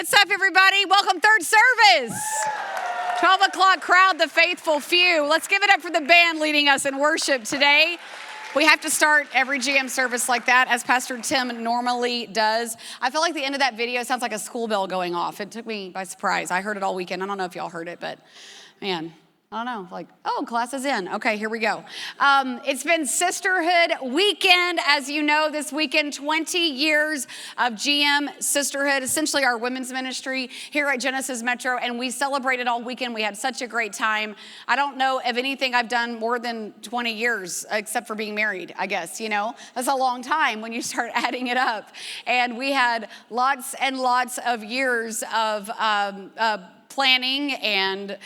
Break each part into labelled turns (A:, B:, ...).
A: What's up, everybody? Welcome, third service. 12 o'clock crowd, the faithful few. Let's give it up for the band leading us in worship today. We have to start every GM service like that, as Pastor Tim normally does. I feel like the end of that video sounds like a school bell going off. It took me by surprise. I heard it all weekend. I don't know if y'all heard it, but man, I don't know, like, oh, class is in. Okay, here we go. It's been Sisterhood weekend. As you know, this weekend, 20 years of GM Sisterhood, essentially our women's ministry here at Genesis Metro, and we celebrated all weekend. We had such a great time. I don't know of anything I've done more than 20 years, except for being married, I guess, you know? That's a long time when you start adding it up. And we had lots and lots of years of planning and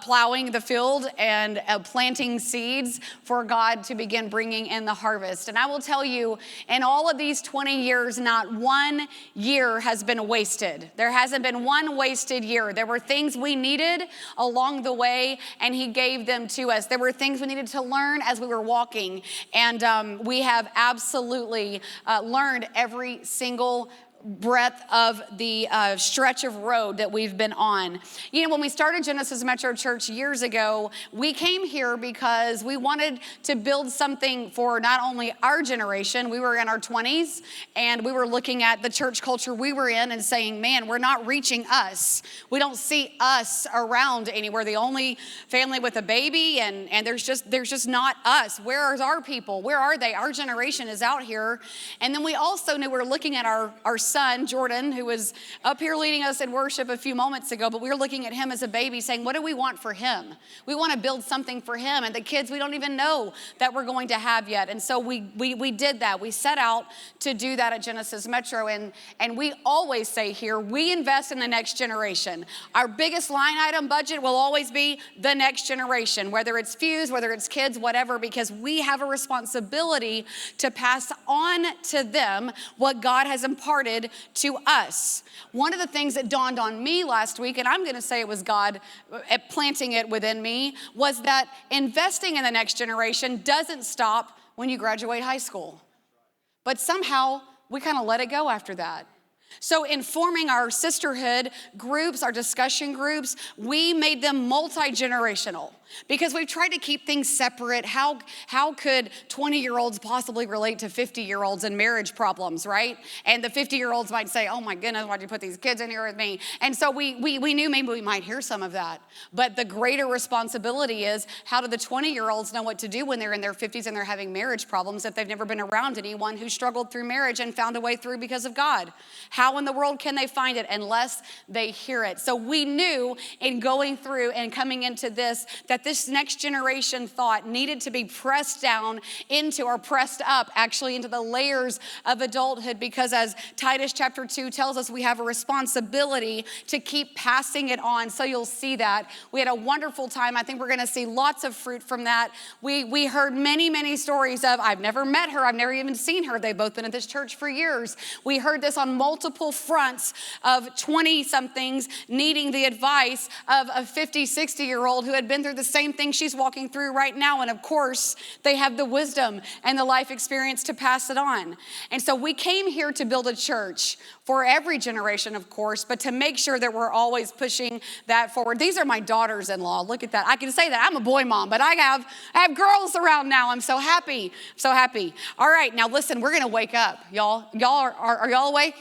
A: plowing the field and planting seeds for God to begin bringing in the harvest. And I will tell you, in all of these 20 years, not one year has been wasted. There hasn't been one wasted year. There were things we needed along the way, and He gave them to us. There were things we needed to learn as we were walking, and we have absolutely learned every single breadth of the stretch of road that we've been on. You know, when we started Genesis Metro Church years ago, we came here because we wanted to build something for not only our generation. We were in our 20s, and we were looking at the church culture we were in and saying, man, we're not reaching us. We don't see us around anywhere. The only family with a baby, and there's just not us. Where is our people? Where are they? Our generation is out here. And then we also knew we were looking at our son, Jordan, who was up here leading us in worship a few moments ago, but we were looking at him as a baby saying, what do we want for him? We want to build something for him and the kids we don't even know that we're going to have yet. And so we did that. We set out to do that at Genesis Metro. And we always say here, we invest in the next generation. Our biggest line item budget will always be the next generation, whether it's Fuse, whether it's kids, whatever, because we have a responsibility to pass on to them what God has imparted to us. One of the things that dawned on me last week, and I'm going to say it was God planting it within me, was that investing in the next generation doesn't stop when you graduate high school. But somehow we kind of let it go after that. So in forming our sisterhood groups, our discussion groups, we made them multi-generational because we've tried to keep things separate. How could 20-year-olds possibly relate to 50-year-olds in marriage problems, right? And the 50-year-olds might say, oh my goodness, why'd you put these kids in here with me? And so we knew maybe we might hear some of that. But the greater responsibility is, how do the 20-year-olds know what to do when they're in their 50s and they're having marriage problems if they've never been around anyone who struggled through marriage and found a way through because of God? How in the world can they find it unless they hear it? So we knew in going through and coming into this, that this next generation thought needed to be pressed down into, or pressed up actually into the layers of adulthood, because as Titus chapter 2 tells us, we have a responsibility to keep passing it on. So you'll see that. We had a wonderful time. I think we're going to see lots of fruit from that. We heard many, many stories of, I've never met her. I've never even seen her. They've both been at this church for years. We heard this on multiple fronts of 20-somethings needing the advice of a 50, 60-year-old who had been through the same thing she's walking through right now. And of course, they have the wisdom and the life experience to pass it on. And so we came here to build a church for every generation, of course, but to make sure that we're always pushing that forward. These are my daughters-in-law. Look at that. I can say that. I'm a boy mom, but I have girls around now. I'm so happy. So happy. All right, now listen, we're going to wake up, y'all. Are y'all awake?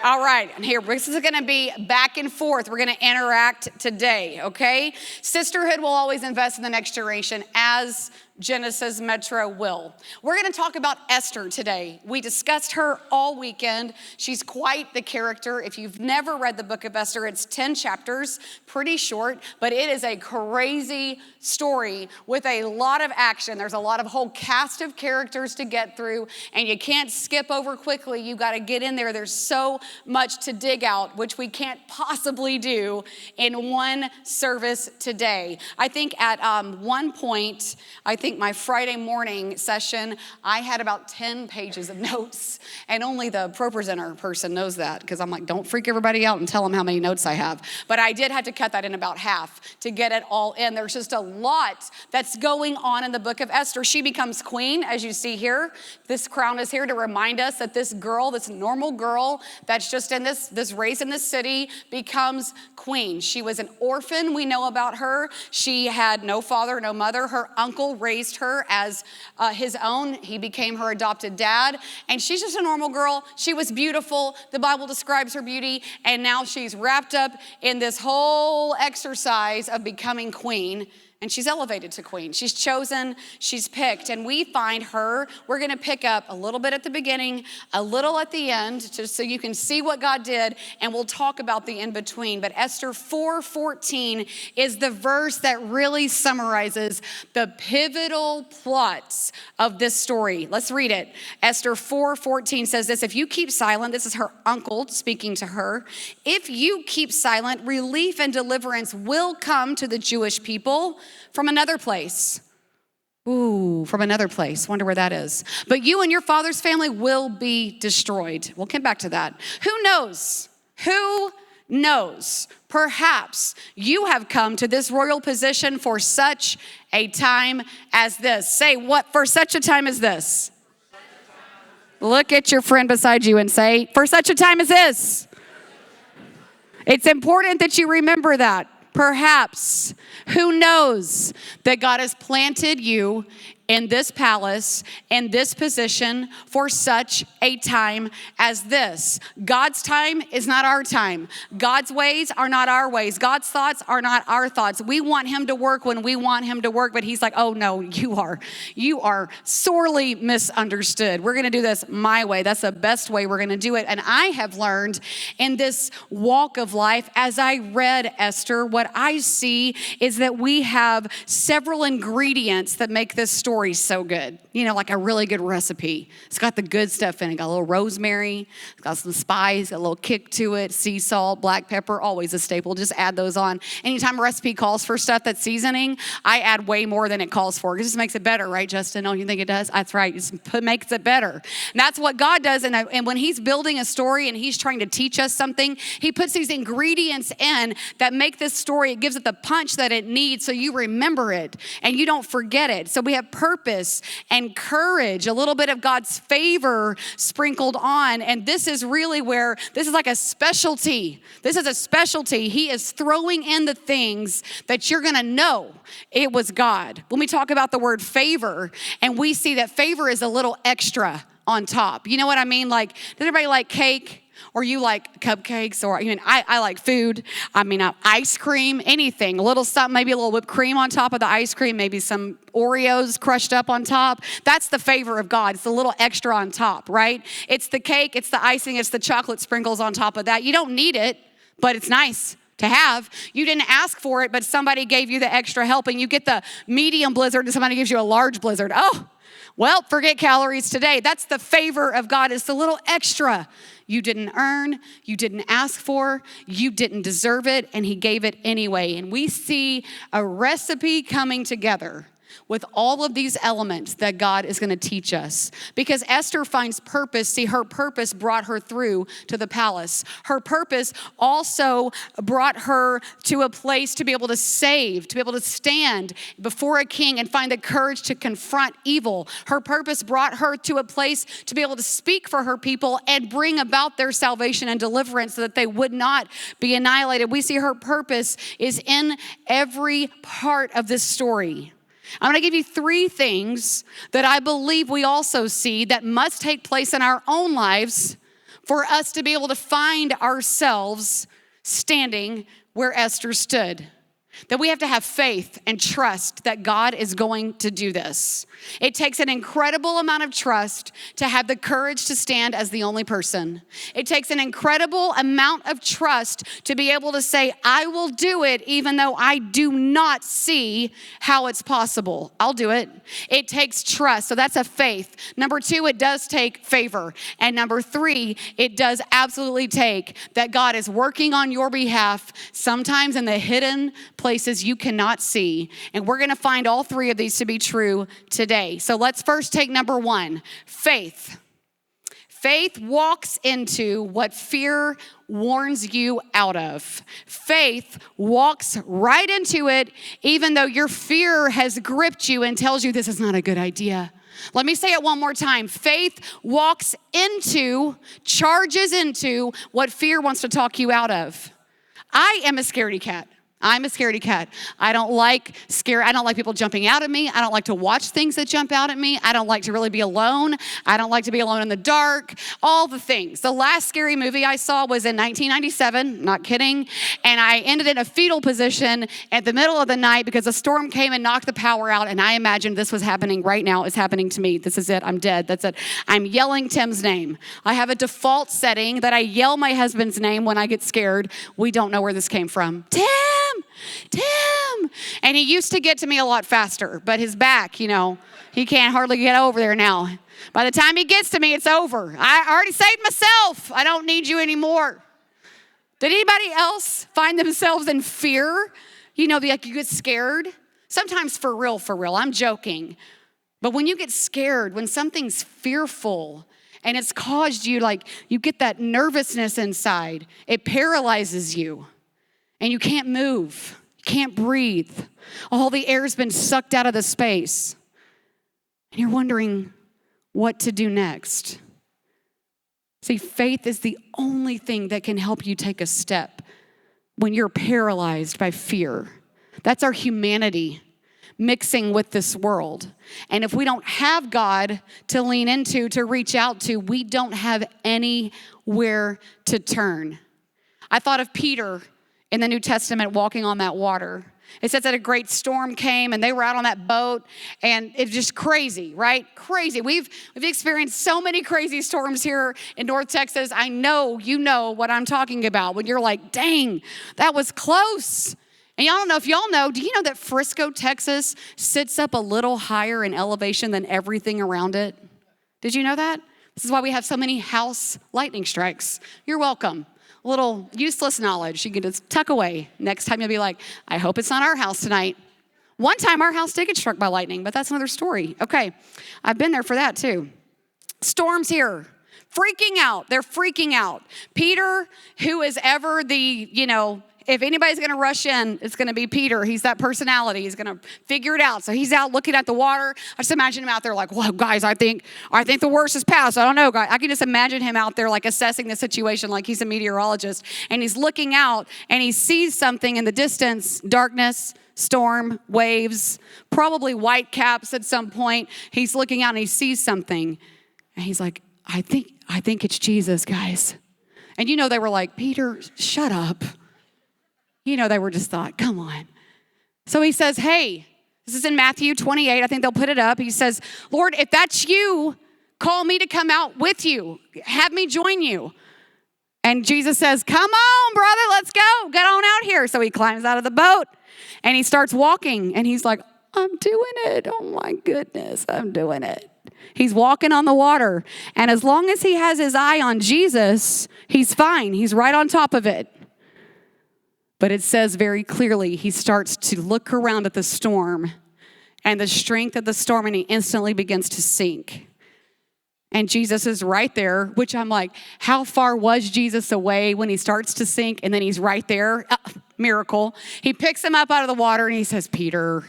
A: All right, and here, this is gonna be back and forth. We're gonna interact today, okay? Sisterhood will always invest in the next generation, as Genesis Metro will. We're gonna talk about Esther today. We discussed her all weekend. She's quite the character. If you've never read the book of Esther, it's 10 chapters, pretty short, but it is a crazy story with a lot of action. There's a lot of whole cast of characters to get through, and you can't skip over quickly. You gotta get in there. There's so much to dig out, which we can't possibly do in one service today. I think at one point, my Friday morning session, I had about 10 pages of notes, and only the ProPresenter person knows that, because I'm like, don't freak everybody out and tell them how many notes I have. But I did have to cut that in about half to get it all in. There's just a lot that's going on in the book of Esther. She becomes queen, as you see here. This crown is here to remind us that this girl, this normal girl that that's just in this raised in this city, becomes queen. She was an orphan, we know about her. She had no father, no mother. Her uncle raised her as his own. He became her adopted dad. And she's just a normal girl. She was beautiful. The Bible describes her beauty. And now she's wrapped up in this whole exercise of becoming queen. And she's elevated to queen. She's chosen, she's picked. And we find her, we're gonna pick up a little bit at the beginning, a little at the end, just so you can see what God did, and we'll talk about the in-between. But Esther 4:14 is the verse that really summarizes the pivotal plots of this story. Let's read it. Esther 4:14 says this: if you keep silent, this is her uncle speaking to her, if you keep silent, relief and deliverance will come to the Jewish people from another place. Ooh, from another place. Wonder where that is. But you and your father's family will be destroyed. We'll come back to that. Who knows? Who knows? Perhaps you have come to this royal position for such a time as this. Say, what for such a time as this? Look at your friend beside you and say, for such a time as this. It's important that you remember that. Perhaps, who knows, that God has planted you in this palace, in this position for such a time as this. God's time is not our time. God's ways are not our ways. God's thoughts are not our thoughts. We want him to work when we want him to work, but he's like, oh no, you are sorely misunderstood. We're gonna do this my way. That's the best way we're gonna do it. And I have learned in this walk of life, as I read Esther, what I see is that we have several ingredients that make this story so good. You know, like a really good recipe. It's got the good stuff in it. Got a little rosemary, it's got some spice, got a little kick to it, sea salt, black pepper, always a staple. Just add those on. Anytime a recipe calls for stuff that's seasoning, I add way more than it calls for. It just makes it better, right, Justin? Don't you think it does? That's right. It just makes it better. And that's what God does. And when he's building a story and he's trying to teach us something, he puts these ingredients in that make this story, it gives it the punch that it needs so you remember it and you don't forget it. So we have purpose and courage, a little bit of God's favor sprinkled on. And this is really where, this is like a specialty. This is a specialty. He is throwing in the things that you're gonna know it was God. When we talk about the word favor, and we see that favor is a little extra on top. You know what I mean? Like, does everybody like cake? Or you like cupcakes, or I like food. Ice cream, anything. A little something, maybe a little whipped cream on top of the ice cream, maybe some Oreos crushed up on top. That's the favor of God. It's a little extra on top, right? It's the cake, it's the icing, it's the chocolate sprinkles on top of that. You don't need it, but it's nice to have. You didn't ask for it, but somebody gave you the extra helping. You get the medium blizzard and somebody gives you a large blizzard. Oh, well, forget calories today. That's the favor of God. It's the little extra you didn't earn, you didn't ask for, you didn't deserve it, and he gave it anyway. And we see a recipe coming together with all of these elements that God is going to teach us. Because Esther finds purpose. See, her purpose brought her through to the palace. Her purpose also brought her to a place to be able to save, to be able to stand before a king and find the courage to confront evil. Her purpose brought her to a place to be able to speak for her people and bring about their salvation and deliverance so that they would not be annihilated. We see her purpose is in every part of this story. I'm going to give you 3 things that I believe we also see that must take place in our own lives for us to be able to find ourselves standing where Esther stood. That we have to have faith and trust that God is going to do this. It takes an incredible amount of trust to have the courage to stand as the only person. It takes an incredible amount of trust to be able to say, I will do it even though I do not see how it's possible. I'll do it. It takes trust. So that's a faith. Number 2, it does take favor. And number 3, it does absolutely take that God is working on your behalf, sometimes in the hidden places you cannot see. And we're going to find all 3 of these to be true today. So let's first take number 1, faith. Faith walks into what fear warns you out of. Faith walks right into it, even though your fear has gripped you and tells you this is not a good idea. Let me say it one more time. Faith charges into what fear wants to talk you out of. I am a scaredy cat. I'm a scaredy cat. I don't like people jumping out at me. I don't like to watch things that jump out at me. I don't like to really be alone. I don't like to be alone in the dark. All the things. The last scary movie I saw was in 1997, not kidding. And I ended in a fetal position at the middle of the night because a storm came and knocked the power out. And I imagined this was happening right now. It's happening to me. This is it. I'm dead. That's it. I'm yelling Tim's name. I have a default setting that I yell my husband's name when I get scared. We don't know where this came from. Tim. And he used to get to me a lot faster, but his back, he can't hardly get over there now. By the time he gets to me, it's over. I already saved myself. I don't need you anymore. Did anybody else find themselves in fear? Like you get scared? Sometimes for real, I'm joking. But when you get scared, when something's fearful and it's caused you, you get that nervousness inside, it paralyzes you. And you can't move, you can't breathe. All the air's been sucked out of the space. And you're wondering what to do next. See, faith is the only thing that can help you take a step when you're paralyzed by fear. That's our humanity mixing with this world. And if we don't have God to lean into, to reach out to, we don't have anywhere to turn. I thought of Peter in the New Testament walking on that water. It says that a great storm came and they were out on that boat and it's just crazy, right? Crazy. We've experienced so many crazy storms here in North Texas. I know you know what I'm talking about when you're like, dang, that was close. And y'all don't know if y'all know, do you know that Frisco, Texas sits up a little higher in elevation than everything around it? Did you know that? This is why we have so many house lightning strikes. You're welcome. Little useless knowledge you can just tuck away. Next time you'll be like, I hope it's not our house tonight. One time our house did get struck by lightning, but that's another story. Okay, I've been there for that too. Storms here, freaking out. They're freaking out. Peter, who is ever the, if anybody's going to rush in, it's going to be Peter. He's that personality. He's going to figure it out. So he's out looking at the water. I just imagine him out there like, well, guys, I think the worst is past. I don't know, guys. I can just imagine him out there like assessing the situation like he's a meteorologist. And he's looking out and he sees something in the distance, darkness, storm, waves, probably white caps at some point. He's looking out and he sees something. And he's like, I think it's Jesus, guys. And they were like, Peter, shut up. They were just thought, come on. So he says, hey, this is in Matthew 28. I think they'll put it up. He says, Lord, if that's you, call me to come out with you. Have me join you. And Jesus says, come on, brother, let's go. Get on out here. So he climbs out of the boat and he starts walking. And he's like, I'm doing it. Oh, my goodness, I'm doing it. He's walking on the water. And as long as he has his eye on Jesus, he's fine. He's right on top of it. But it says very clearly, he starts to look around at the storm and the strength of the storm, and he instantly begins to sink. And Jesus is right there, which I'm like, how far was Jesus away when he starts to sink? And then he's right there. Miracle. He picks him up out of the water and he says, Peter,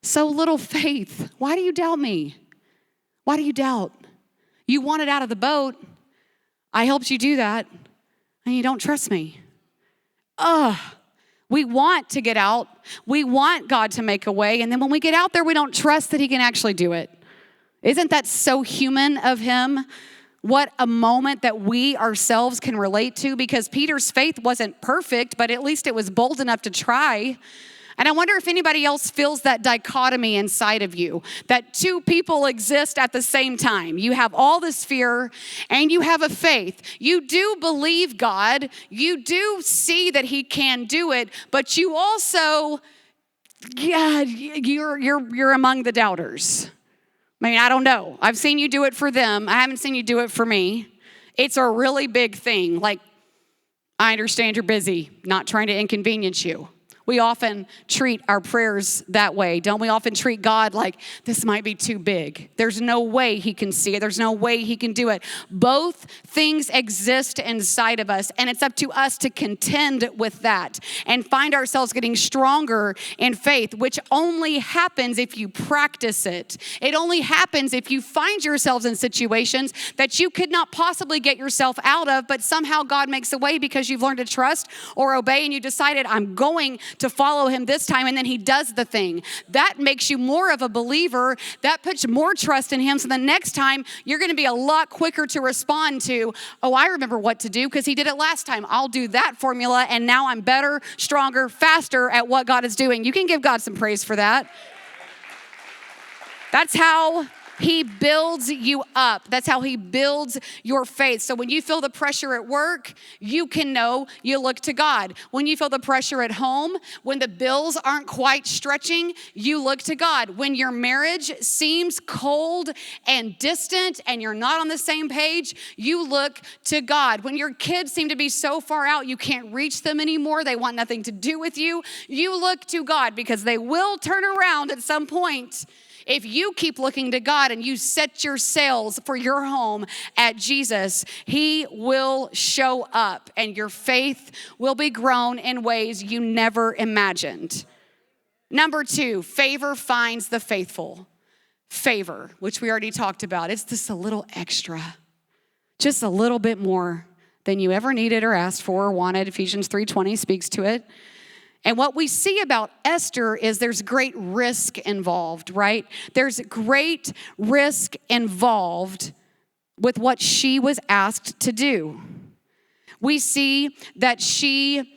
A: so little faith. Why do you doubt me? Why do you doubt? You wanted out of the boat. I helped you do that. And you don't trust me. We want to get out. We want God to make a way. And then when we get out there, we don't trust that he can actually do it. Isn't that so human of him? What a moment that we ourselves can relate to, because Peter's faith wasn't perfect, but at least it was bold enough to try. And I wonder if anybody else feels that dichotomy inside of you, that two people exist at the same time. You have all this fear and you have a faith. You do believe God. You do see that he can do it, but you also, you're among the doubters. I mean, I don't know. I've seen you do it for them. I haven't seen you do it for me. It's a really big thing. Like, I understand you're busy, not trying to inconvenience you. we often treat our prayers that way. Don't we often treat God like, this might be too big. There's no way he can see it. There's no way he can do it. Both things exist inside of us, and it's up to us to contend with that and find ourselves getting stronger in faith, which only happens if you practice it. It only happens if you find yourselves in situations that you could not possibly get yourself out of, but somehow God makes a way because you've learned to trust or obey, and you decided, I'm going to follow him this time, and then he does the thing. That makes you more of a believer. That puts more trust in him, so the next time you're going to be a lot quicker to respond to, oh, I remember what to do because he did it last time. I'll do that formula, and now I'm better, stronger, faster at what God is doing. You can give God some praise for that. That's how he builds you up. That's how he builds your faith. So when you feel the pressure at work, you can know you look to God. When you feel the pressure at home, when the bills aren't quite stretching, you look to God. When your marriage seems cold and distant and you're not on the same page, you look to God. When your kids seem to be so far out, you can't reach them anymore, they want nothing to do with you, you look to God, because they will turn around at some point. If you keep looking to God and you set your sails for your home at Jesus, he will show up and your faith will be grown in ways you never imagined. Number 2, favor finds the faithful. Favor, which we already talked about. It's just a little extra, just a little bit more than you ever needed or asked for or wanted. Ephesians 3:20 speaks to it. And what we see about Esther is there's great risk involved, right? There's great risk involved with what she was asked to do. We see that she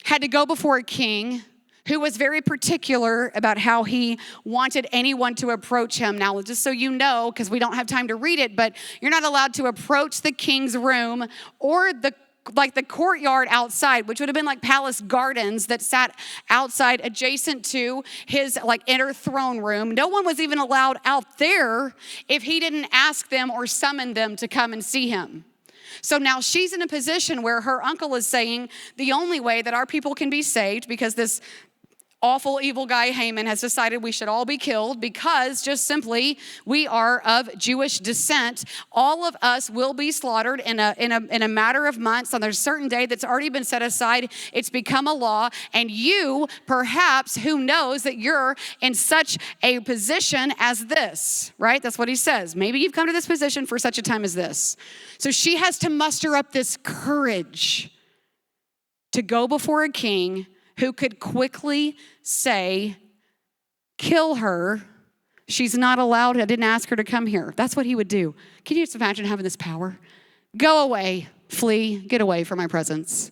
A: had to go before a king who was very particular about how he wanted anyone to approach him. Now, just so you know, because we don't have time to read it, but you're not allowed to approach the king's room or the courtyard outside, which would have been like palace gardens that sat outside adjacent to his inner throne room. No one was even allowed out there if he didn't ask them or summon them to come and see him. So now she's in a position where her uncle is saying the only way that our people can be saved, because this awful, evil guy Haman has decided we should all be killed because just simply we are of Jewish descent. All of us will be slaughtered in a matter of months on a certain day that's already been set aside. It's become a law. And you, perhaps, who knows that you're in such a position as this, right? That's what he says. Maybe you've come to this position for such a time as this. So she has to muster up this courage to go before a king who could quickly say, kill her. She's not allowed. I didn't ask her to come here. That's what he would do. Can you just imagine having this power? Go away, flee, get away from my presence.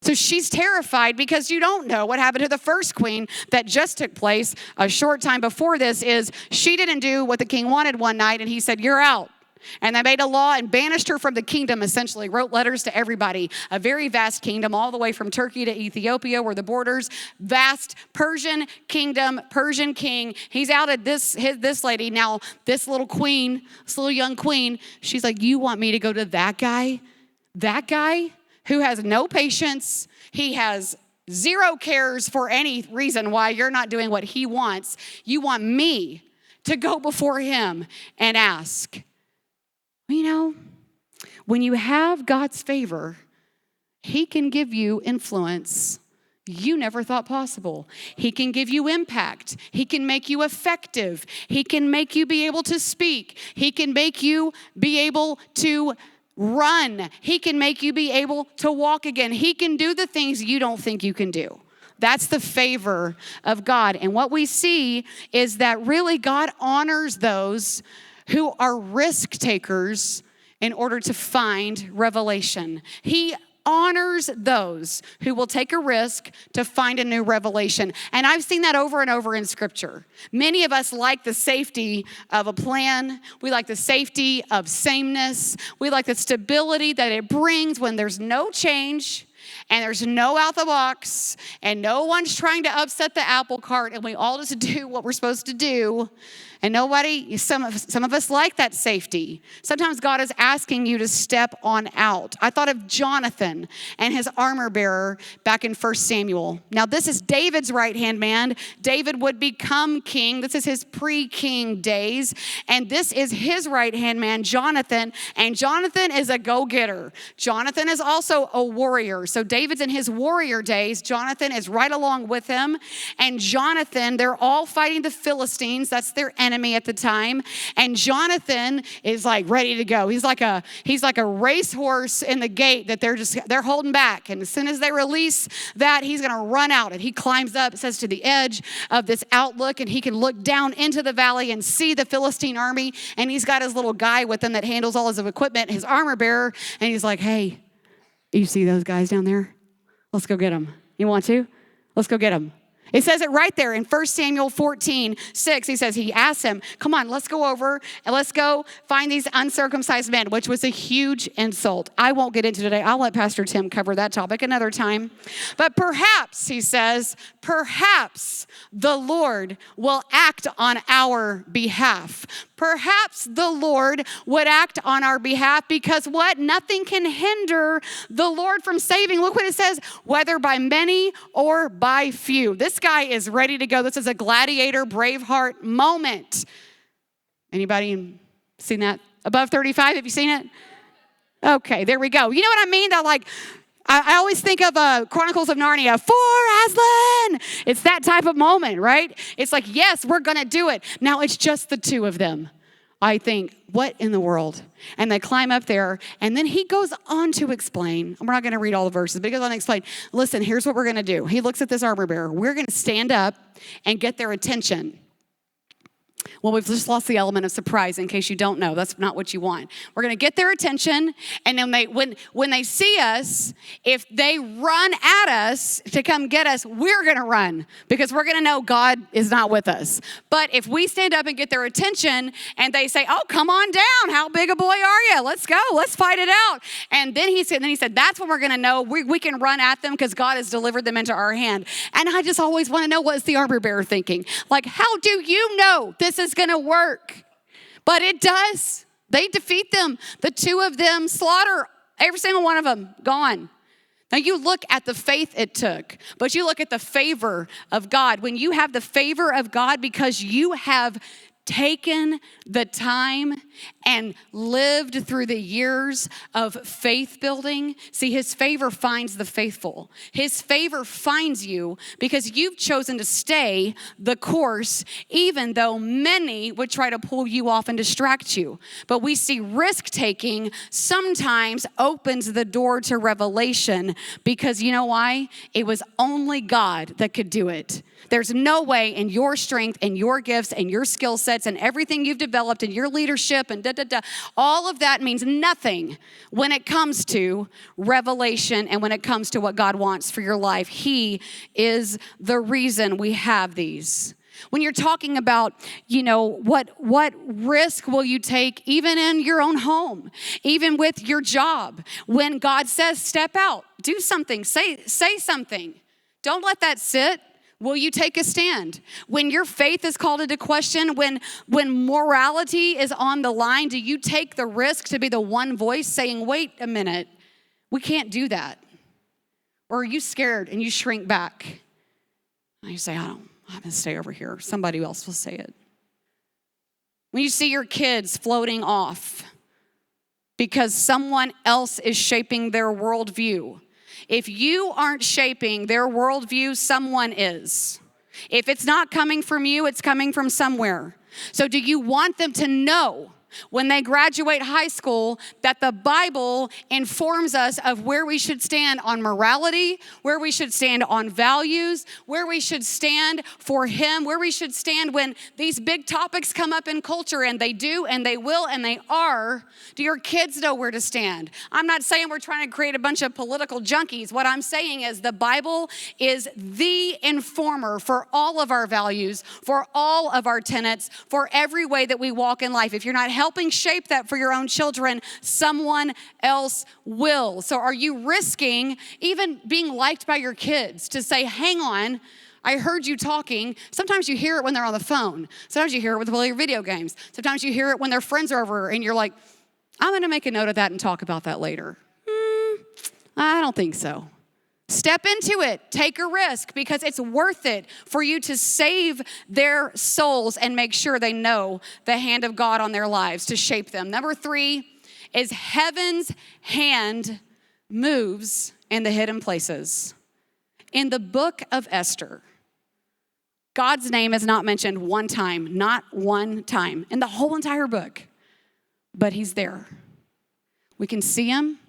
A: So she's terrified because you don't know what happened to the first queen that just took place a short time before this. Is she didn't do what the king wanted one night and he said, you're out. And they made a law and banished her from the kingdom, essentially, wrote letters to everybody. A very vast kingdom, all the way from Turkey to Ethiopia were the borders. Vast Persian kingdom, Persian king. He's out at this lady. Now, this little queen, this little young queen, she's like, you want me to go to that guy? That guy who has no patience. He has zero cares for any reason why you're not doing what he wants. You want me to go before him and ask. You know, when you have God's favor, he can give you influence you never thought possible. He can give you impact. He can make you effective. He can make you be able to speak. He can make you be able to run. He can make you be able to walk again. He can do the things you don't think you can do. That's the favor of God. And what we see is that really God honors those who are risk takers in order to find revelation. He honors those who will take a risk to find a new revelation. And I've seen that over and over in Scripture. Many of us like the safety of a plan. We like the safety of sameness. We like the stability that it brings when there's no change and there's no out the box and no one's trying to upset the apple cart and we all just do what we're supposed to do. And some of us like that safety. Sometimes God is asking you to step on out. I thought of Jonathan and his armor bearer back in 1 Samuel. Now, this is David's right-hand man. David would become king. This is his pre-king days. And this is his right-hand man, Jonathan. And Jonathan is a go-getter. Jonathan is also a warrior. So David's in his warrior days. Jonathan is right along with him. And Jonathan, they're all fighting the Philistines. That's their enemy at the time. And Jonathan is like ready to go. He's like a racehorse in the gate that they're holding back. And as soon as they release that, he's going to run out. And he climbs up, it says, to the edge of this outlook, and he can look down into the valley and see the Philistine army. And he's got his little guy with him that handles all his equipment, his armor bearer. And he's like, hey, you see those guys down there? Let's go get them. You want to? Let's go get them. It says it right there in 1 Samuel 14:6. He asks him, come on, let's go over and let's go find these uncircumcised men, which was a huge insult. I won't get into today. I'll let Pastor Tim cover that topic another time. But perhaps, he says, perhaps the Lord will act on our behalf. Perhaps the Lord would act on our behalf because what? Nothing can hinder the Lord from saving. Look what it says, whether by many or by few. This guy is ready to go. This is a gladiator, Braveheart moment. Anybody seen that? Above 35, have you seen it? Okay, there we go. You know what I mean? I always think of Chronicles of Narnia, for Aslan. It's that type of moment, right? It's like, yes, we're going to do it. Now it's just the two of them. I think, what in the world? And they climb up there, and then he goes on to explain. We're not going to read all the verses, but he goes on to explain, listen, here's what we're going to do. He looks at this armor bearer. We're going to stand up and get their attention. Well, we've just lost the element of surprise in case you don't know. That's not what you want. We're going to get their attention, and then when they see us, if they run at us to come get us, we're going to run because we're going to know God is not with us. But if we stand up and get their attention and they say, oh, come on down. How big a boy are you? Let's go. Let's fight it out. And then he said, that's when we're going to know we can run at them because God has delivered them into our hand. And I just always want to know, what's the armor bearer thinking? Like, how do you know this is going to work? But it does. They defeat them. The two of them slaughter every single one of them, gone. Now you look at the faith it took, but you look at the favor of God. When you have the favor of God because you have taken the time and lived through the years of faith building. See, his favor finds the faithful. His favor finds you because you've chosen to stay the course, even though many would try to pull you off and distract you. But we see risk taking sometimes opens the door to revelation because you know why? It was only God that could do it. There's no way in your strength and your gifts and your skill sets and everything you've developed and your leadership and all of that means nothing when it comes to revelation and when it comes to what God wants for your life. He is the reason we have these. When you're talking about, what risk will you take even in your own home, even with your job? When God says, step out, do something, say something. Don't let that sit. Will you take a stand? When your faith is called into question, when morality is on the line, do you take the risk to be the one voice saying, wait a minute, we can't do that? Or are you scared and you shrink back? And you say, I'm going to stay over here. Somebody else will say it. When you see your kids floating off because someone else is shaping their worldview, if you aren't shaping their worldview, someone is. If it's not coming from you, it's coming from somewhere. So do you want them to know when they graduate high school that the Bible informs us of where we should stand on morality, where we should stand on values, where we should stand for Him, where we should stand when these big topics come up in culture, and they do, and they will, and they are? Do your kids know where to stand? I'm not saying we're trying to create a bunch of political junkies. What I'm saying is the Bible is the informer for all of our values, for all of our tenets, for every way that we walk in life. If you're not helping shape that for your own children, someone else will. So are you risking even being liked by your kids to say, hang on, I heard you talking. Sometimes you hear it when they're on the phone. Sometimes you hear it with your video games. Sometimes you hear it when their friends are over and you're like, I'm going to make a note of that and talk about that later. I don't think so. Step into it. Take a risk because it's worth it for you to save their souls and make sure they know the hand of God on their lives to shape them. Number 3 is heaven's hand moves in the hidden places. In the book of Esther, God's name is not mentioned one time, not one time in the whole entire book, but he's there. We can see him,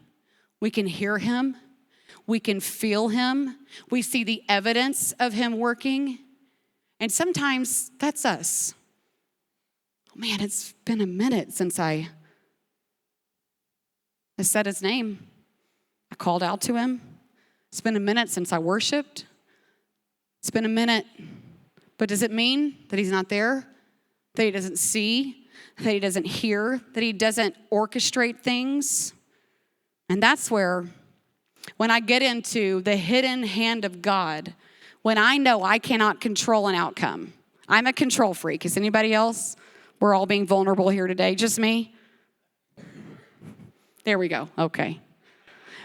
A: we can hear him, we can feel him, we see the evidence of him working, and sometimes that's us. Oh man, it's been a minute since I said his name. I called out to him. It's been a minute since I worshiped. It's been a minute. But does it mean that he's not there? That he doesn't see? That he doesn't hear? That he doesn't orchestrate things? And that's where, when I get into the hidden hand of God, when I know I cannot control an outcome. I'm a control freak. Is anybody else? We're all being vulnerable here today. Just me? There we go. Okay.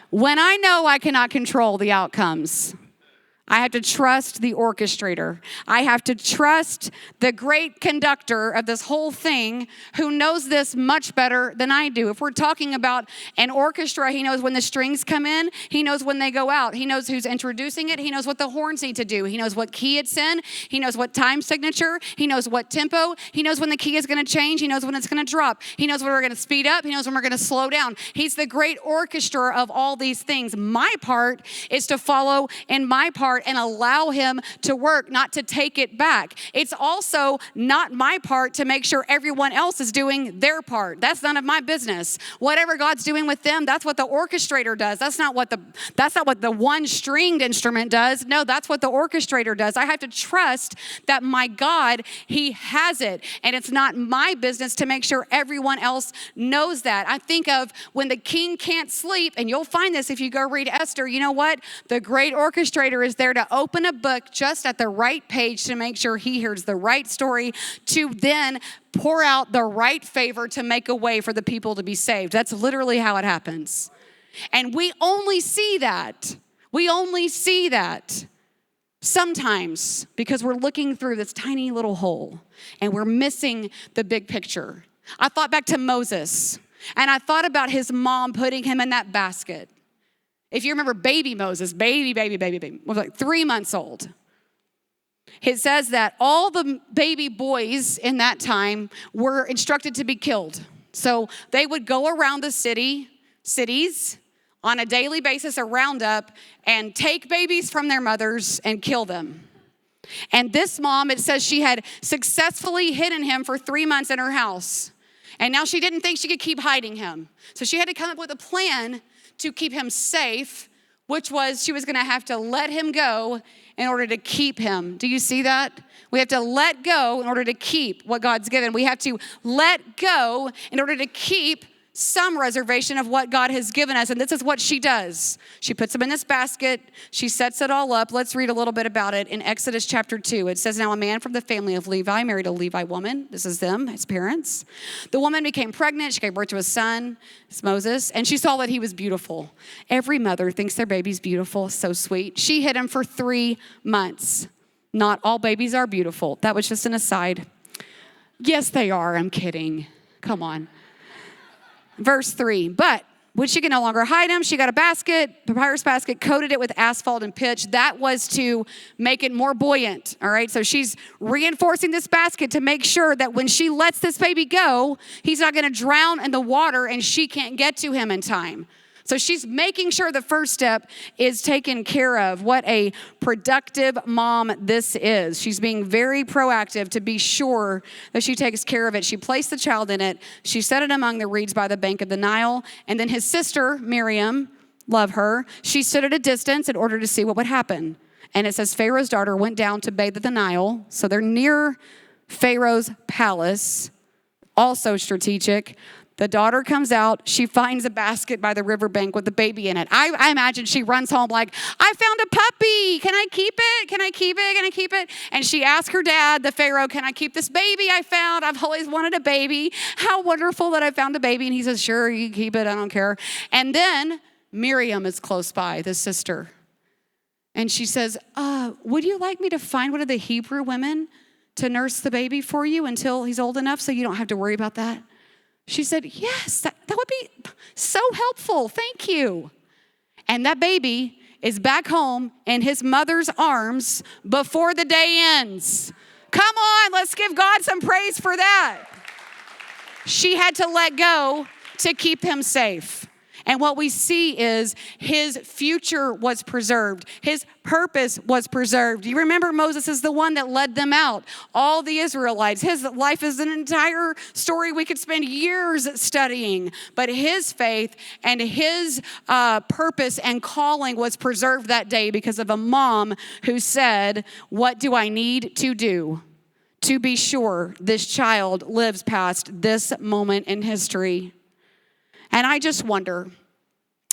A: When I know I cannot control the outcomes, I have to trust the orchestrator. I have to trust the great conductor of this whole thing who knows this much better than I do. If we're talking about an orchestra, he knows when the strings come in. He knows when they go out. He knows who's introducing it. He knows what the horns need to do. He knows what key it's in. He knows what time signature. He knows what tempo. He knows when the key is going to change. He knows when it's going to drop. He knows when we're going to speed up. He knows when we're going to slow down. He's the great orchestra of all these things. My part is to follow in my part and allow him to work, not to take it back. It's also not my part to make sure everyone else is doing their part. That's none of my business. Whatever God's doing with them, that's what the orchestrator does. That's not what the one-stringed instrument does. No, that's what the orchestrator does. I have to trust that my God, he has it. And it's not my business to make sure everyone else knows that. I think of when the king can't sleep, and you'll find this if you go read Esther, you know what? The great orchestrator is there to open a book just at the right page to make sure he hears the right story, to then pour out the right favor to make a way for the people to be saved. That's literally how it happens. And we only see that. We only see that sometimes because we're looking through this tiny little hole and we're missing the big picture. I thought back to Moses, and I thought about his mom putting him in that basket. If you remember baby Moses, baby, was like 3 months old. It says that all the baby boys in that time were instructed to be killed. So they would go around the cities on a daily basis, a roundup, and take babies from their mothers and kill them. And this mom, it says she had successfully hidden him for 3 months in her house. And now she didn't think she could keep hiding him. So she had to come up with a plan to keep him safe, which was she was going to have to let him go in order to keep him. Do you see that? We have to let go in order to keep what God's given. We have to let go in order to keep some reservation of what God has given us. And this is what she does. She puts them in this basket. She sets it all up. Let's read a little bit about it in Exodus chapter 2. It says, now a man from the family of Levi married a Levi woman. This is them, his parents. The woman became pregnant. She gave birth to a son, it's Moses, and she saw that he was beautiful. Every mother thinks their baby's beautiful, so sweet. She hid him for 3 months. Not all babies are beautiful. That was just an aside. Yes, they are. I'm kidding. Come on. Verse 3, but when she could no longer hide him, she got a basket, papyrus basket, coated it with asphalt and pitch. That was to make it more buoyant, all right? So she's reinforcing this basket to make sure that when she lets this baby go, he's not going to drown in the water and she can't get to him in time. So she's making sure the first step is taken care of. What a productive mom this is. She's being very proactive to be sure that she takes care of it. She placed the child in it. She set it among the reeds by the bank of the Nile. And then his sister, Miriam, love her, she stood at a distance in order to see what would happen. And it says Pharaoh's daughter went down to bathe at the Nile. So they're near Pharaoh's palace. Also strategic. The daughter comes out. She finds a basket by the riverbank with the baby in it. I imagine she runs home like, I found a puppy. Can I keep it? Can I keep it? Can I keep it? And she asks her dad, the Pharaoh, can I keep this baby I found? I've always wanted a baby. How wonderful that I found a baby. And he says, sure, you can keep it. I don't care. And then Miriam is close by, the sister. And she says, would you like me to find one of the Hebrew women to nurse the baby for you until he's old enough so you don't have to worry about that? She said, yes, that would be so helpful. Thank you. And that baby is back home in his mother's arms before the day ends. Come on, let's give God some praise for that. She had to let go to keep him safe. And what we see is his future was preserved. His purpose was preserved. You remember Moses is the one that led them out. All the Israelites. His life is an entire story we could spend years studying. But his faith and his purpose and calling was preserved that day because of a mom who said, what do I need to do to be sure this child lives past this moment in history? And I just wonder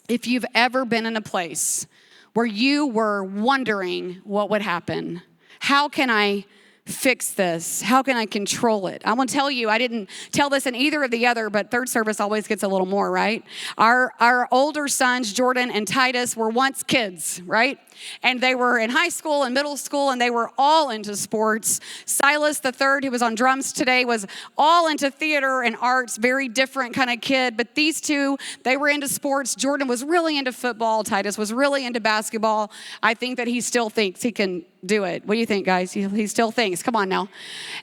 A: if you've ever been in a place where you were wondering what would happen. How can I fix this? How can I control it? I want to tell you, I didn't tell this in either of the other, but third service always gets a little more, right? Our older sons, Jordan and Titus, were once kids, right? And they were in high school and middle school, and they were all into sports. Silas the third, who was on drums today, was all into theater and arts, very different kind of kid. But these two, they were into sports. Jordan was really into football. Titus was really into basketball. I think that he still thinks he can do it. What do you think, guys? He still thinks. Come on now.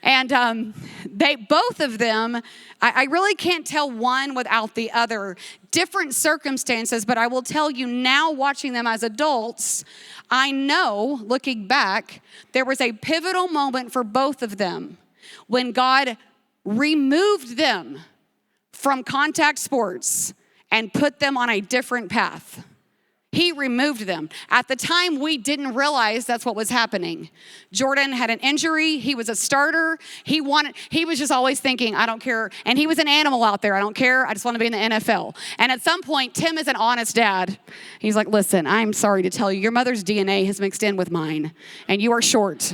A: And they, both of them, I really can't tell one without the other. Different circumstances, but I will tell you now, watching them as adults, I know, looking back, there was a pivotal moment for both of them when God removed them from contact sports and put them on a different path. He removed them. At the time, we didn't realize that's what was happening. Jordan had an injury. He was a starter. He was just always thinking, I don't care. And he was an animal out there. I don't care. I just want to be in the NFL. And at some point, Tim is an honest dad. He's like, listen, I'm sorry to tell you, your mother's DNA has mixed in with mine, and you are short.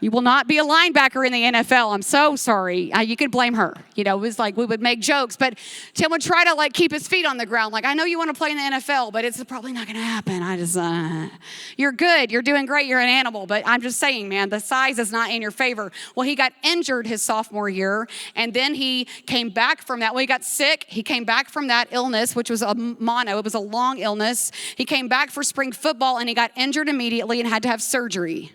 A: You will not be a linebacker in the NFL. I'm so sorry. You could blame her. You know, it was like we would make jokes, but Tim would try to keep his feet on the ground. Like, I know you want to play in the NFL, but it's probably not going to happen. You're good. You're doing great. You're an animal. But I'm just saying, man, the size is not in your favor. Well, he got injured his sophomore year, and then he came back from that. Well, he got sick. He came back from that illness, which was a mono. It was a long illness. He came back for spring football, and he got injured immediately and had to have surgery.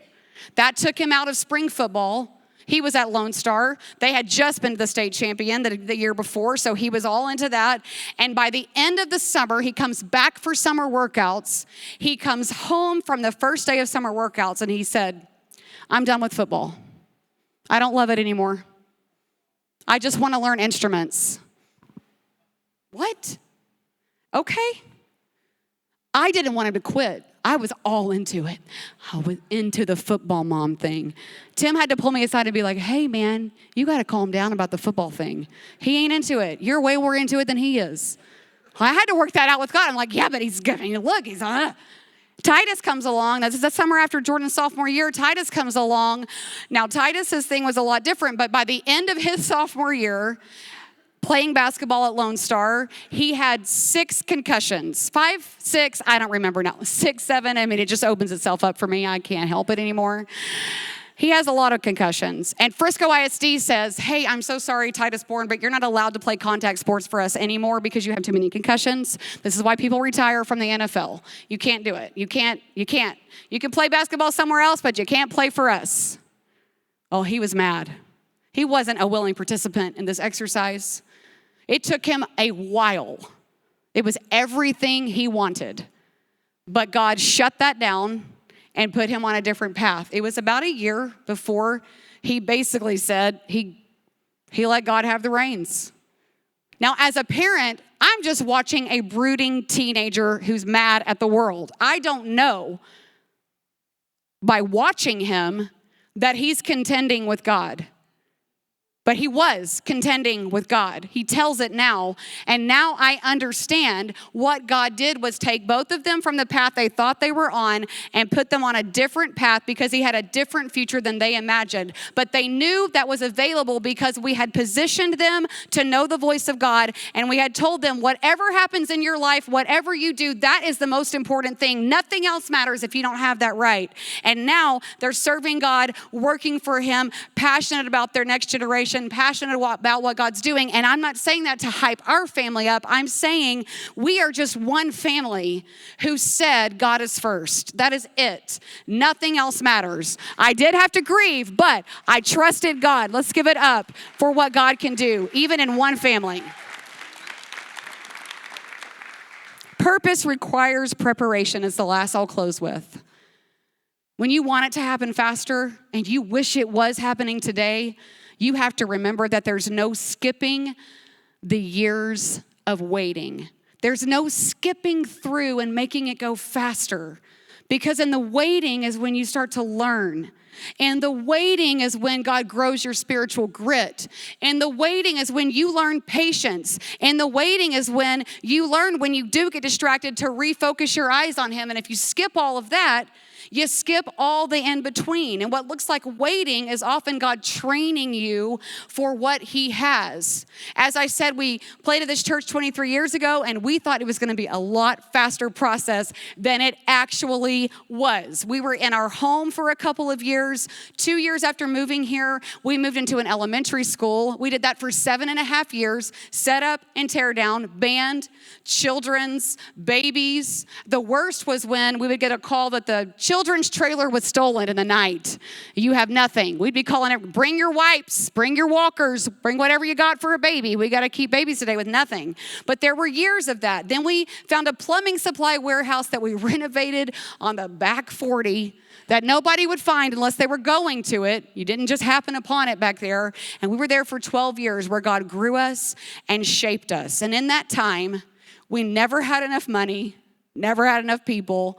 A: That took him out of spring football. He was at Lone Star. They had just been the state champion the year before, so he was all into that. And by the end of the summer, he comes back for summer workouts. He comes home from the first day of summer workouts, and he said, I'm done with football. I don't love it anymore. I just want to learn instruments. What? Okay. I didn't want him to quit. I was all into it. I was into the football mom thing. Tim had to pull me aside and be like, hey, man, you got to calm down about the football thing. He ain't into it. You're way more into it than he is. I had to work that out with God. I'm like, yeah, but he's giving, look, he's Titus comes along. That's the summer after Jordan's sophomore year. Titus comes along. Now, Titus's thing was a lot different, but by the end of his sophomore year, playing basketball at Lone Star, he had 6 concussions. 5, 6, I don't remember now. 6, 7, I mean, it just opens itself up for me. I can't help it anymore. He has a lot of concussions. And Frisco ISD says, hey, I'm so sorry, Titus Bourne, but you're not allowed to play contact sports for us anymore because you have too many concussions. This is why people retire from the NFL. You can't do it. You can't. You can play basketball somewhere else, but you can't play for us. Oh, he was mad. He wasn't a willing participant in this exercise. It took him a while. It was everything he wanted. But God shut that down and put him on a different path. It was about a year before he basically said he let God have the reins. Now, as a parent, I'm just watching a brooding teenager who's mad at the world. I don't know by watching him that he's contending with God. But he was contending with God. He tells it now. And now I understand what God did was take both of them from the path they thought they were on and put them on a different path because he had a different future than they imagined. But they knew that was available because we had positioned them to know the voice of God. And we had told them, whatever happens in your life, whatever you do, that is the most important thing. Nothing else matters if you don't have that right. And now they're serving God, working for him, passionate about their next generation, passionate about what God's doing. And I'm not saying that to hype our family up. I'm saying we are just one family who said God is first. That is it. Nothing else matters. I did have to grieve, but I trusted God. Let's give it up for what God can do, even in one family. Purpose requires preparation is the last I'll close with. When you want it to happen faster and you wish it was happening today, you have to remember that there's no skipping the years of waiting. There's no skipping through and making it go faster. Because in the waiting is when you start to learn. And the waiting is when God grows your spiritual grit. And the waiting is when you learn patience. And the waiting is when you learn, when you do get distracted, to refocus your eyes on him. And if you skip all of that, you skip all the in between. And what looks like waiting is often God training you for what he has. As I said, we played at this church 23 years ago, and we thought it was going to be a lot faster process than it actually was. We were in our home for a couple of years. 2 years after moving here, we moved into an elementary school. We did that for 7.5 years, set up and tear down, band, children's, babies. The worst was when we would get a call that the children's trailer was stolen in the night. You have nothing. We'd be calling it, bring your wipes, bring your walkers, bring whatever you got for a baby. We got to keep babies today with nothing. But there were years of that. Then we found a plumbing supply warehouse that we renovated on the back 40 that nobody would find unless they were going to it. You didn't just happen upon it back there. And we were there for 12 years where God grew us and shaped us. And in that time, we never had enough money, never had enough people,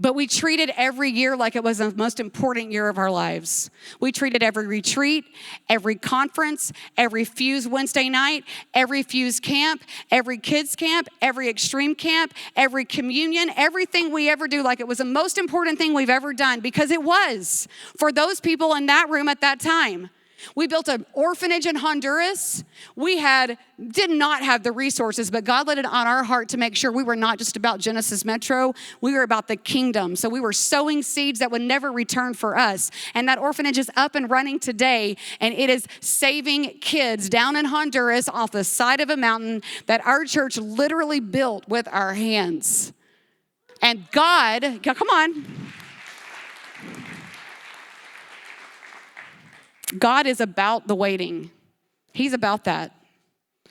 A: but we treated every year like it was the most important year of our lives. We treated every retreat, every conference, every Fuse Wednesday night, every Fuse camp, every kids camp, every extreme camp, every communion, everything we ever do like it was the most important thing we've ever done, because it was for those people in that room at that time. We built an orphanage in Honduras. We did not have the resources, but God laid it on our heart to make sure we were not just about Genesis Metro. We were about the kingdom. So we were sowing seeds that would never return for us. And that orphanage is up and running today. And it is saving kids down in Honduras off the side of a mountain that our church literally built with our hands. And God, come on. God is about the waiting. He's about that.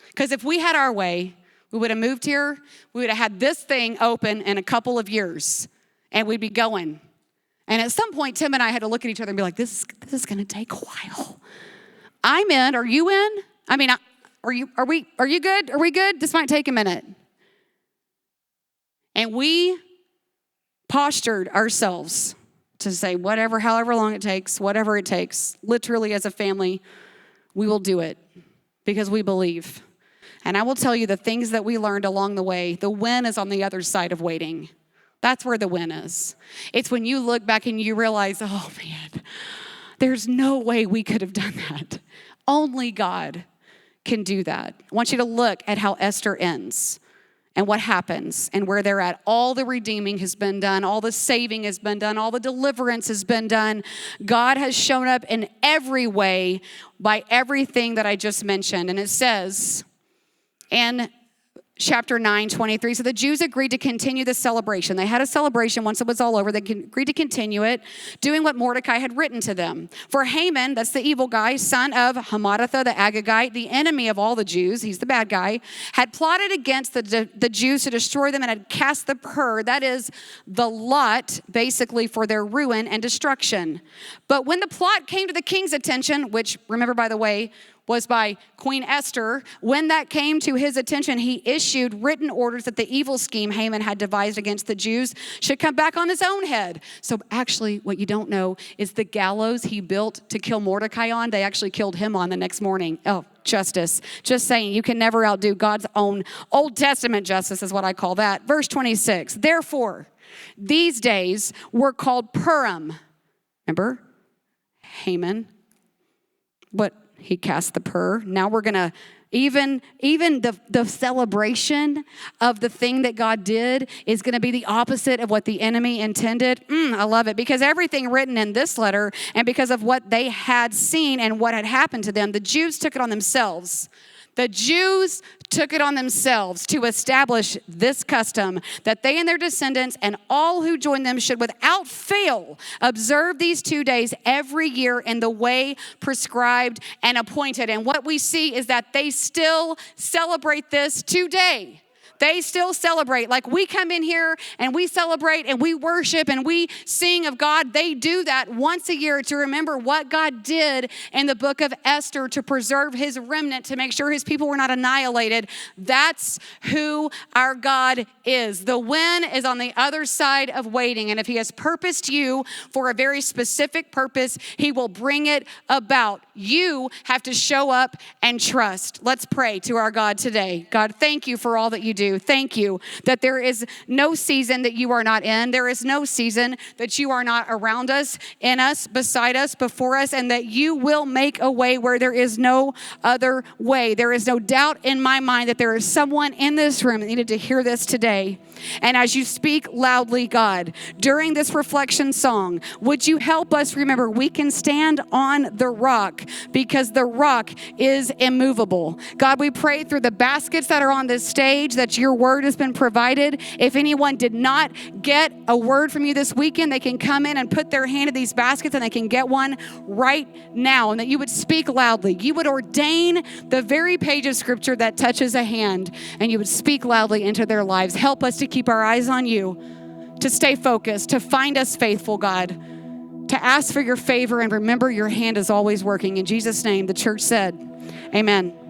A: Because if we had our way, we would have moved here. We would have had this thing open in a couple of years, and we'd be going. And at some point, Tim and I had to look at each other and be like, this is going to take a while. I'm in. Are you in? I mean, are you good? Are we good? This might take a minute. And we postured ourselves to say however long it takes, whatever it takes, literally as a family, we will do it because we believe. And I will tell you the things that we learned along the way, the win is on the other side of waiting. That's where the win is. It's when you look back and you realize, oh man, there's no way we could have done that. Only God can do that. I want you to look at how Esther ends. And what happens and where they're at. All the redeeming has been done. All the saving has been done. All the deliverance has been done. God has shown up in every way by everything that I just mentioned. And it says in chapter 9:23, so the Jews agreed to continue the celebration. They had a celebration once it was all over. They agreed to continue it, doing what Mordecai had written to them. For Haman, that's the evil guy, son of Hammedatha the Agagite, the enemy of all the Jews, he's the bad guy, had plotted against the Jews to destroy them and had cast the pur, that is the lot, basically for their ruin and destruction. But when the plot came to the king's attention, which, remember by the way, was by Queen Esther. When that came to his attention, he issued written orders that the evil scheme Haman had devised against the Jews should come back on his own head. So actually, what you don't know is the gallows he built to kill Mordecai on, they actually killed him on the next morning. Oh, justice. Just saying, you can never outdo God's own Old Testament justice is what I call that. Verse 26, therefore, these days were called Purim. Remember? Haman. What? He cast the pur. Now we're going to, even the celebration of the thing that God did is going to be the opposite of what the enemy intended. I love it, because everything written in this letter and because of what they had seen and what had happened to them, the Jews took it on themselves. The Jews took it on themselves to establish this custom that they and their descendants and all who join them should without fail observe these 2 days every year in the way prescribed and appointed. And what we see is that they still celebrate this today. They still celebrate. Like we come in here and we celebrate and we worship and we sing of God. They do that once a year to remember what God did in the book of Esther to preserve his remnant, to make sure his people were not annihilated. That's who our God is. The win is on the other side of waiting. And if he has purposed you for a very specific purpose, he will bring it about. You have to show up and trust. Let's pray to our God today. God, thank you for all that you do. Thank you that there is no season that you are not in. There is no season that you are not around us, in us, beside us, before us, and that you will make a way where there is no other way. There is no doubt in my mind that there is someone in this room that needed to hear this today. And as you speak loudly, God, during this reflection song, would you help us remember we can stand on the rock because the rock is immovable. God, we pray through the baskets that are on this stage that your word has been provided. If anyone did not get a word from you this weekend, they can come in and put their hand in these baskets and they can get one right now. And that you would speak loudly. You would ordain the very page of scripture that touches a hand, and you would speak loudly into their lives. Help us to keep our eyes on you, to stay focused, to find us faithful, God, to ask for your favor and remember your hand is always working. In Jesus' name, the church said, amen.